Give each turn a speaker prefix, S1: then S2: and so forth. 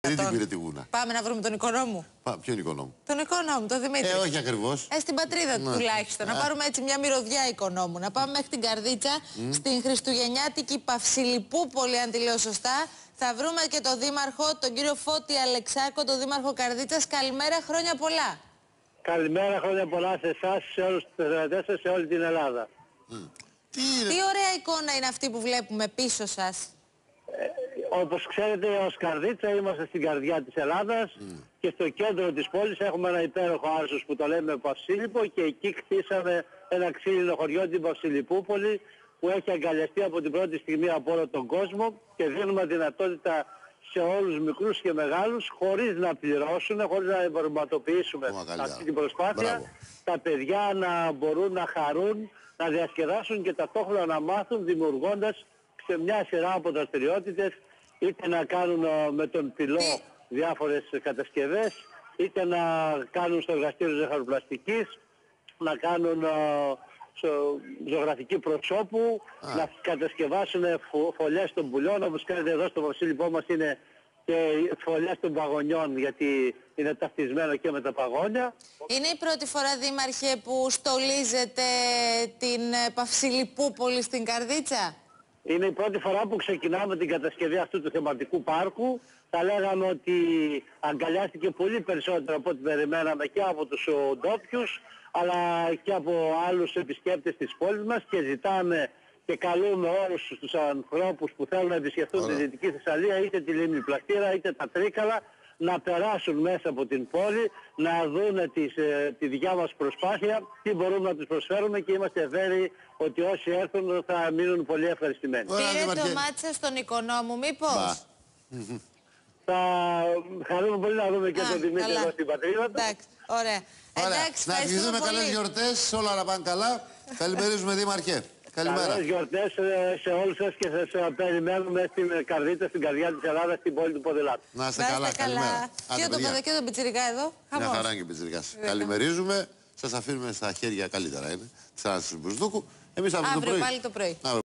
S1: Δεν την πήρε τη γούνα.
S2: Πάμε να βρούμε τον οικονόμου.
S1: Ποιον οικονόμου?
S2: Τον οικονόμου, τον Δημήτρη.
S1: Όχι ακριβώς.
S2: Στην πατρίδα του τουλάχιστον. Να πάρουμε έτσι μια μυρωδιά οικονόμου. Να πάμε μέχρι την Καρδίτσα, στην χριστουγεννιάτικη Παυσιλιπούπολη, αν τη λέω σωστά. Θα βρούμε και τον δήμαρχο, τον κύριο Φώτη Αλεξάκο, τον δήμαρχο Καρδίτσας. Καλημέρα, χρόνια πολλά.
S3: Καλημέρα, χρόνια πολλά σε εσάς, σε όλους τους τηλεθεατές, σε όλη την Ελλάδα.
S2: Τι ωραία εικόνα είναι αυτή που βλέπουμε πίσω σας.
S3: Όπως ξέρετε, ως Καρδίτσα είμαστε στην καρδιά της Ελλάδας και στο κέντρο της πόλης έχουμε ένα υπέροχο άρχος που το λέμε Παυσίλιππο και εκεί χτίσαμε ένα ξύλινο χωριό, την Παυσιλιπούπολη, που έχει αγκαλιαστεί από την πρώτη στιγμή από όλο τον κόσμο και δίνουμε δυνατότητα σε όλους μικρούς και μεγάλους, χωρίς να πληρώσουν, χωρίς να εμπορματοποιήσουμε αυτή την προσπάθεια,
S1: Μπράβο.
S3: τα παιδιά να μπορούν να χαρούν, να διασκεδάσουν και ταυτόχρονα να μάθουν, δημιουργώντας σε μια σειρά από δραστηριότητες, είτε να κάνουν με τον πυλό διάφορες κατασκευές, είτε να κάνουν στο εργαστήριο ζαχαροπλαστικής, να κάνουν ζωγραφική προσώπου, να κατασκευάσουν φωλιές των πουλιών, όπως κάνετε εδώ στο Βασίλειπό μας είναι και φωλιές των παγωνιών, γιατί είναι ταυτισμένο και με τα παγόνια.
S2: Είναι η πρώτη φορά, δήμαρχε, που στολίζετε την Παυσιλιπούπολη στην Καρδίτσα?
S3: Είναι η πρώτη φορά που ξεκινάμε την κατασκευή αυτού του θεματικού πάρκου. Θα λέγαμε ότι αγκαλιάστηκε πολύ περισσότερο από ό,τι περιμέναμε και από τους ντόπιους, αλλά και από άλλους επισκέπτες της πόλης μας και ζητάμε και καλούμε όλους τους ανθρώπους που θέλουν να επισκεφτούν τη Δυτική Θεσσαλία, είτε τη Λίμνη Πλακτήρα είτε τα Τρίκαλα, να περάσουν μέσα από την πόλη, να δούνε τη δικιά μας προσπάθεια, τι μπορούμε να τους προσφέρουμε και είμαστε βέβαιοι ότι όσοι έρθουν θα μείνουν πολύ ευχαριστημένοι.
S2: Πήρε το μάτι σας στον οικονόμου, μήπως?
S3: Θα χαρούμε πολύ να δούμε και τον Δημήτρη εδώ στην πατρίδα του.
S2: Εντάξει, ωραία. Εντάξει,
S1: να ευχηθούμε καλές γιορτές, όλα να πάνε καλά. Καλημερίζουμε, Δήμαρχε. Καλημέρα.
S3: Καλές γιορτές σε όλους σας και σας περιμένουμε στην Καρδίτσα, στην καρδιά της Ελλάδας, στην πόλη του Ποδηλάτου.
S1: Να είστε καλά, καλημέρα.
S2: Και τον πιτσιρικά εδώ.
S1: Μια χαρά και πιτσιρικάς. Καλημερίζουμε. Σας αφήνουμε στα χέρια, καλύτερα είναι, της Άννας Μπουσδούκου. Εμείς αύριο το πρωί.
S2: Αύριο πάλι το πρωί.